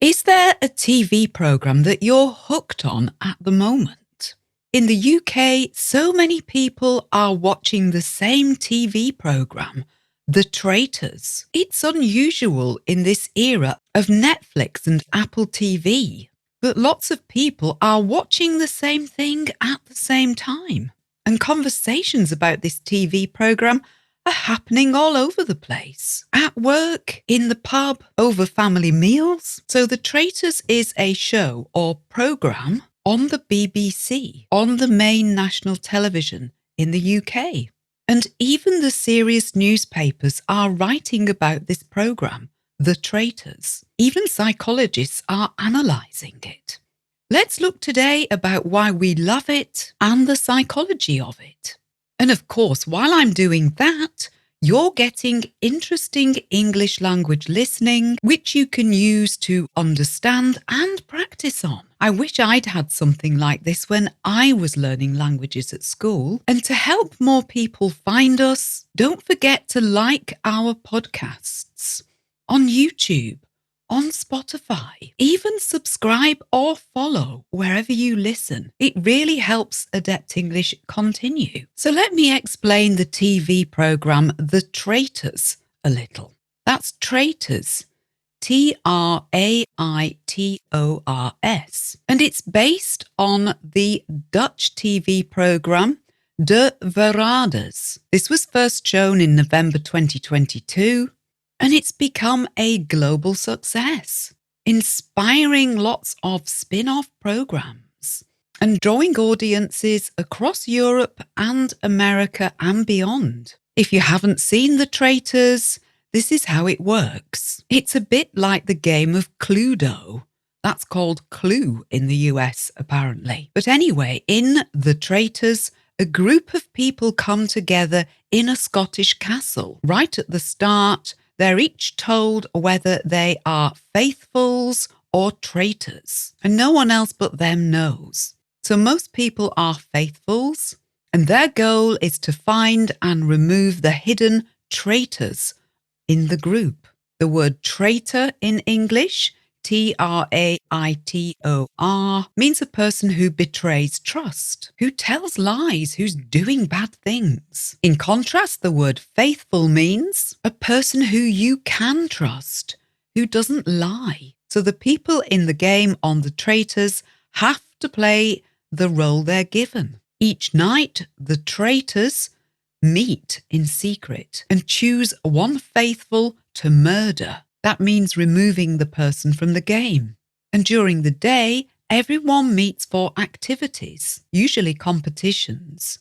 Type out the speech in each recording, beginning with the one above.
Is there a TV programme that you're hooked on at the moment? In the UK, so many people are watching the same TV programme, The Traitors. It's unusual in this era of Netflix and Apple TV, but lots of people are watching the same thing at the same time. And conversations about this TV programme are happening all over the place. At work, in the pub, over family meals. So The Traitors is a show or programme on the BBC, on the main national television in the UK. And even the serious newspapers are writing about this programme, The Traitors. Even psychologists are analysing it. Let's look today about why we love it and the psychology of it. And of course, while I'm doing that, you're getting interesting English language listening, which you can use to understand and practice on. I wish I'd had something like this when I was learning languages at school. And to help more people find us, don't forget to like our podcasts on YouTube, on Spotify, even subscribe or follow wherever you listen. It really helps Adept English continue. So let me explain the TV programme The Traitors a little. That's Traitors, Traitors. And it's based on the Dutch TV programme De Verraders. This was first shown in November 2022. And it's become a global success, inspiring lots of spin-off programs and drawing audiences across Europe and America and beyond. If you haven't seen The Traitors, this is how it works. It's a bit like the game of Cluedo. That's called Clue in the US, apparently. But anyway, in The Traitors, a group of people come together in a Scottish castle. Right at the start, they're each told whether they are faithfuls or traitors, and no one else but them knows. So most people are faithfuls, and their goal is to find and remove the hidden traitors in the group. The word traitor in English, Traitor, means a person who betrays trust, who tells lies, who's doing bad things. In contrast, the word faithful means a person who you can trust, who doesn't lie. So the people in the game on The Traitors have to play the role they're given. Each night, the traitors meet in secret and choose one faithful to murder. That means removing the person from the game. And during the day, everyone meets for activities, usually competitions,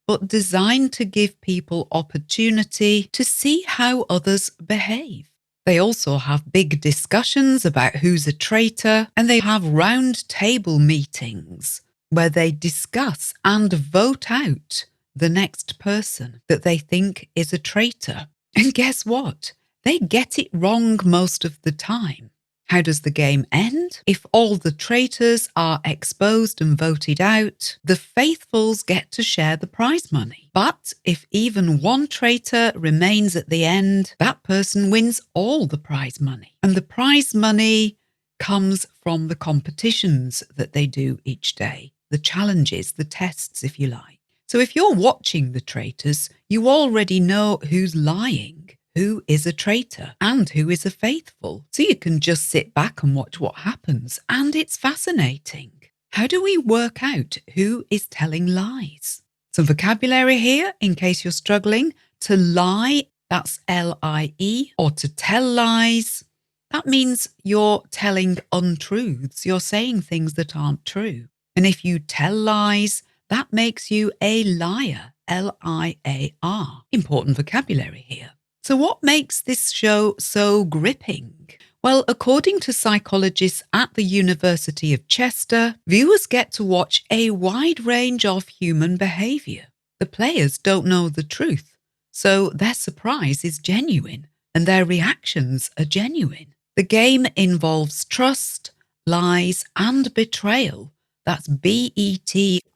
but designed to give people opportunity to see how others behave. They also have big discussions about who's a traitor, and they have round table meetings where they discuss and vote out the next person that they think is a traitor. And guess what? They get it wrong most of the time. How does the game end? If all the traitors are exposed and voted out, the faithfuls get to share the prize money. But if even one traitor remains at the end, that person wins all the prize money. And the prize money comes from the competitions that they do each day, the challenges, the tests, if you like. So if you're watching The Traitors, you already know who's lying, who is a traitor, and who is a faithful. So you can just sit back and watch what happens, and it's fascinating. How do we work out who is telling lies? Some vocabulary here, in case you're struggling. To lie, that's L-I-E, or to tell lies. That means you're telling untruths. You're saying things that aren't true. And if you tell lies, that makes you a liar, L-I-A-R. Important vocabulary here. So what makes this show so gripping? Well, according to psychologists at the University of Chester, viewers get to watch a wide range of human behaviour. The players don't know the truth, so their surprise is genuine and their reactions are genuine. The game involves trust, lies and betrayal. That's B-E-T-R-A-Y-A-L.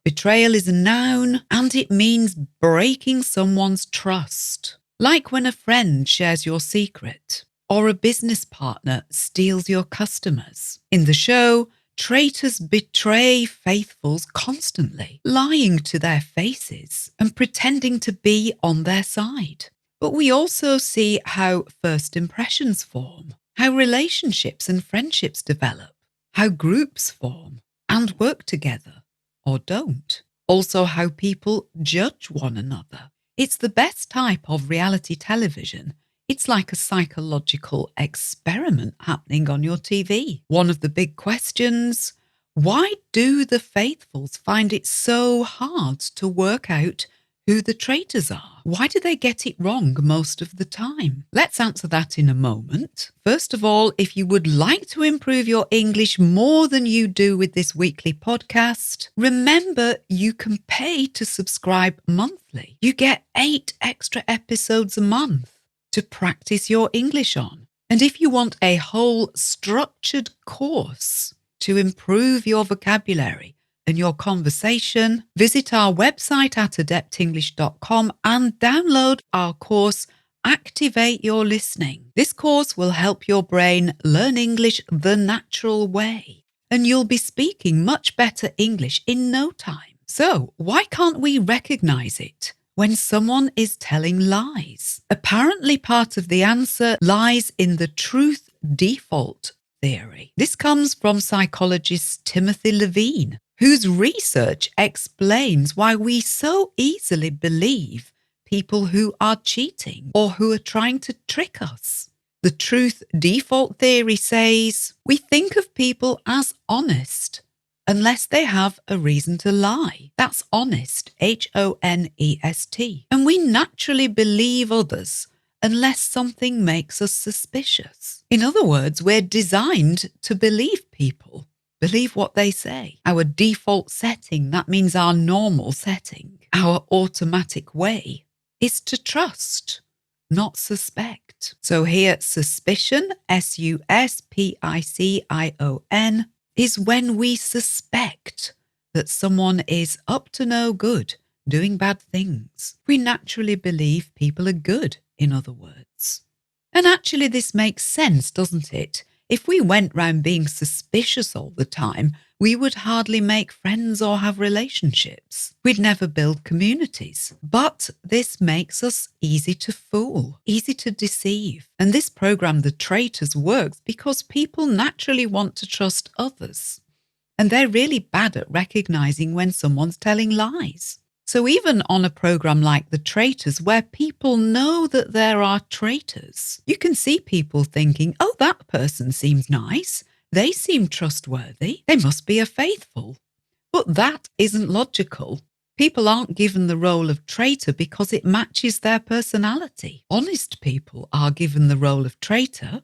Betrayal is a noun and it means breaking someone's trust. Like when a friend shares your secret. or a business partner steals your customers. In the show, traitors betray faithfuls constantly, lying to their faces and pretending to be on their side. But we also see how first impressions form, how relationships and friendships develop, how groups form and work together or don't. Also, how people judge one another. It's the best type of reality television. It's like a psychological experiment happening on your TV. One of the big questions: why do the faithfuls find it so hard to work out who the traitors are? Why do they get it wrong most of the time? Let's answer that in a moment. First of all, if you would like to improve your English more than you do with this weekly podcast, remember you can pay to subscribe monthly. You get 8 extra episodes a month to practice your English on. And if you want a whole structured course to improve your vocabulary and your conversation, visit our website at adeptenglish.com and download our course, Activate Your Listening. This course will help your brain learn English the natural way, and you'll be speaking much better English in no time. So, why can't we recognize it when someone is telling lies? Apparently, part of the answer lies in the truth default theory. This comes from psychologist Timothy Levine, whose research explains why we so easily believe people who are cheating or who are trying to trick us. The truth default theory says we think of people as honest unless they have a reason to lie. That's honest, Honest. And we naturally believe others unless something makes us suspicious. In other words, we're designed to believe people, believe what they say. Our default setting, that means our normal setting, our automatic way, is to trust, not suspect. So here, suspicion, Suspicions, is when we suspect that someone is up to no good, doing bad things. We naturally believe people are good, in other words. And actually this makes sense, doesn't it? If we went round being suspicious all the time, we would hardly make friends or have relationships. We'd never build communities. But this makes us easy to fool, easy to deceive. And this program, The Traitors, works because people naturally want to trust others. And they're really bad at recognizing when someone's telling lies. So even on a program like The Traitors, where people know that there are traitors, you can see people thinking, oh, that person seems nice. They seem trustworthy. They must be a faithful. But that isn't logical. People aren't given the role of traitor because it matches their personality. Honest people are given the role of traitor.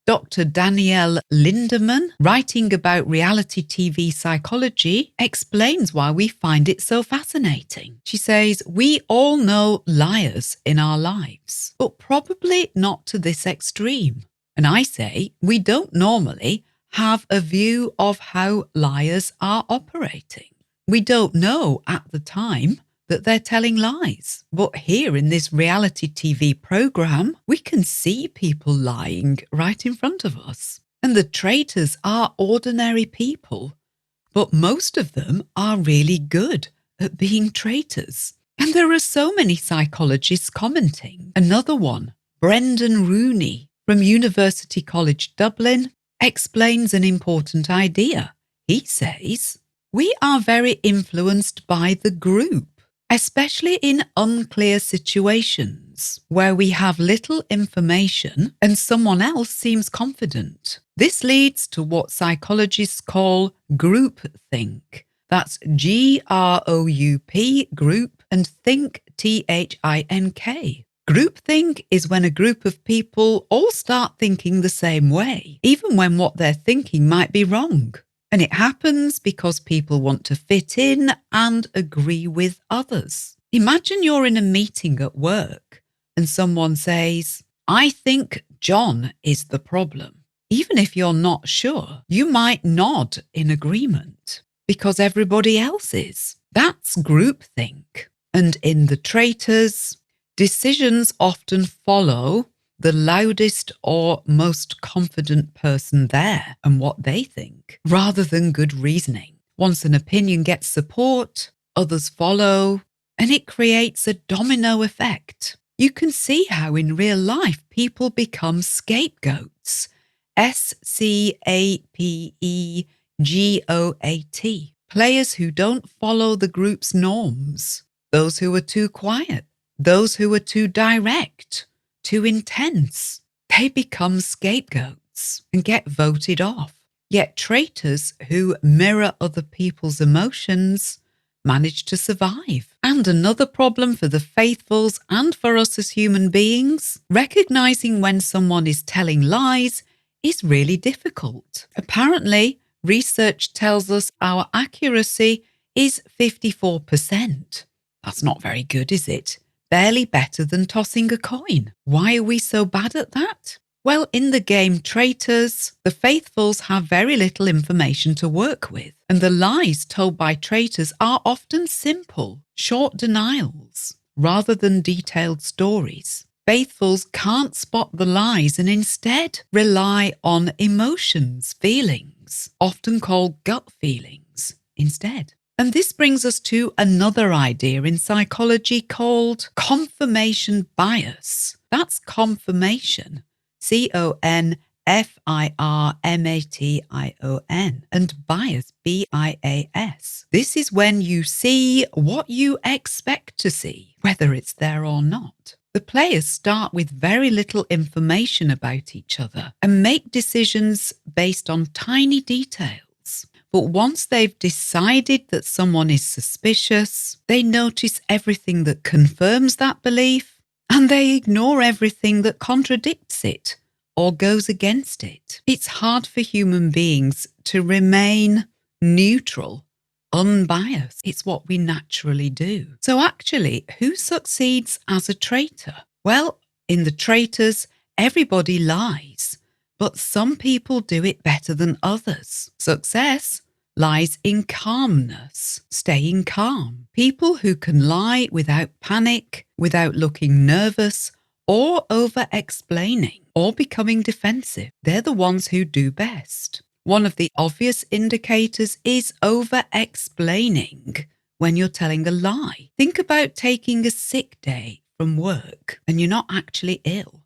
Dr. Danielle Lindemann, writing about reality TV psychology, explains why we find it so fascinating. She says, we all know liars in our lives, but probably not to this extreme. And I say, we don't normally have a view of how liars are operating. We don't know at the time that they're telling lies. But here in this reality TV program, we can see people lying right in front of us. And the traitors are ordinary people, but most of them are really good at being traitors. And there are so many psychologists commenting. Another one, Brendan Rooney from University College Dublin, explains an important idea. He says, we are very influenced by the group, especially in unclear situations where we have little information and someone else seems confident. This leads to what psychologists call groupthink. That's Group, group, and think, Think. Groupthink is when a group of people all start thinking the same way, even when what they're thinking might be wrong. And it happens because people want to fit in and agree with others. Imagine you're in a meeting at work and someone says, I think John is the problem. Even if you're not sure, you might nod in agreement because everybody else is. That's groupthink. And in The Traitors, decisions often follow the loudest or most confident person there and what they think, rather than good reasoning. Once an opinion gets support, others follow, and it creates a domino effect. You can see how in real life people become scapegoats. SCAPEGOAT. Players who don't follow the group's norms. Those who are too quiet. Those who are too direct. Too intense. They become scapegoats and get voted off. Yet traitors who mirror other people's emotions manage to survive. And another problem for the faithfuls and for us as human beings, recognizing when someone is telling lies is really difficult. Apparently, research tells us our accuracy is 54%. That's not very good, is it? Barely better than tossing a coin. Why are we so bad at that? Well, in the game Traitors, the faithfuls have very little information to work with, and the lies told by traitors are often simple, short denials, rather than detailed stories. Faithfuls can't spot the lies and instead rely on emotions, feelings, often called gut feelings, instead. And this brings us to another idea in psychology called confirmation bias. That's confirmation. CONFIRMATION, and bias, BIAS. This is when you see what you expect to see, whether it's there or not. The players start with very little information about each other and make decisions based on tiny details. But once they've decided that someone is suspicious, they notice everything that confirms that belief and they ignore everything that contradicts it or goes against it. It's hard for human beings to remain neutral, unbiased. It's what we naturally do. So actually, who succeeds as a traitor? Well, in the Traitors, everybody lies, but some people do it better than others. Success lies in calmness, staying calm. People who can lie without panic, without looking nervous, or over-explaining, or becoming defensive. They're the ones who do best. One of the obvious indicators is over-explaining when you're telling a lie. Think about taking a sick day from work and you're not actually ill.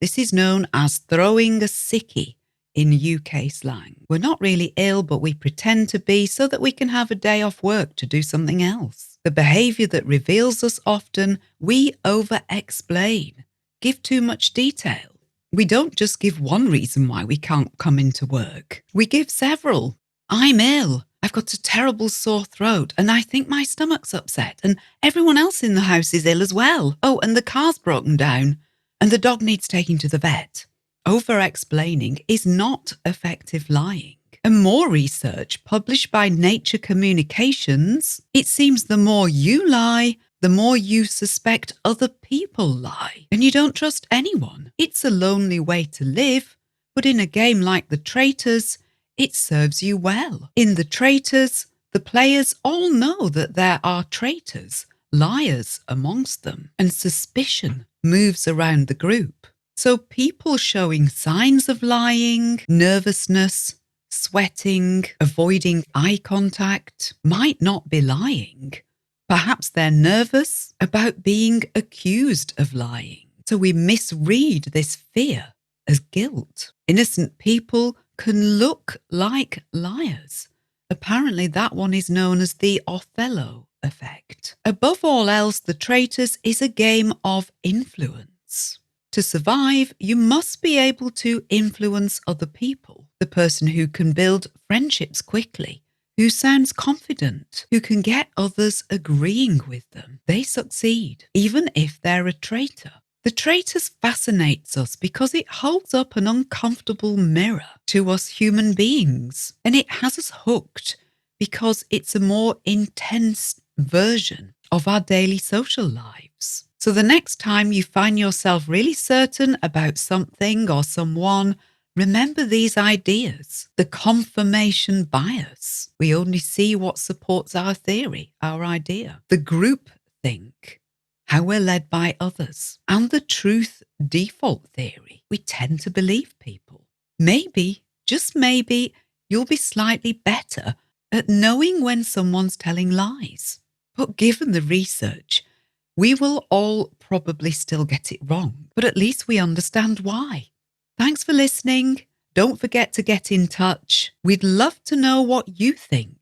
This is known as throwing a sickie in UK slang. We're not really ill, but we pretend to be so that we can have a day off work to do something else. The behaviour that reveals us often, we over-explain, give too much detail. We don't just give one reason why we can't come into work. We give several. I'm ill. I've got a terrible sore throat and I think my stomach's upset and everyone else in the house is ill as well. Oh, and the car's broken down and the dog needs taking to the vet. Over-explaining is not effective lying. And more research published by Nature Communications, it seems the more you lie, the more you suspect other people lie. And you don't trust anyone. It's a lonely way to live, but in a game like the Traitors, it serves you well. In the Traitors, the players all know that there are traitors, liars amongst them, and suspicion moves around the group. So people showing signs of lying, nervousness, sweating, avoiding eye contact might not be lying. Perhaps they're nervous about being accused of lying. So we misread this fear as guilt. Innocent people can look like liars. Apparently that one is known as the Othello effect. Above all else, the Traitors is a game of influence. To survive, you must be able to influence other people. The person who can build friendships quickly, who sounds confident, who can get others agreeing with them, they succeed, even if they're a traitor. The Traitors fascinates us because it holds up an uncomfortable mirror to us human beings, and it has us hooked because it's a more intense version of our daily social lives. So the next time you find yourself really certain about something or someone, remember these ideas. The confirmation bias. We only see what supports our theory, our idea. The group think, how we're led by others. And the truth default theory. We tend to believe people. Maybe, just maybe, you'll be slightly better at knowing when someone's telling lies. But given the research, we will all probably still get it wrong, but at least we understand why. Thanks for listening. Don't forget to get in touch. We'd love to know what you think.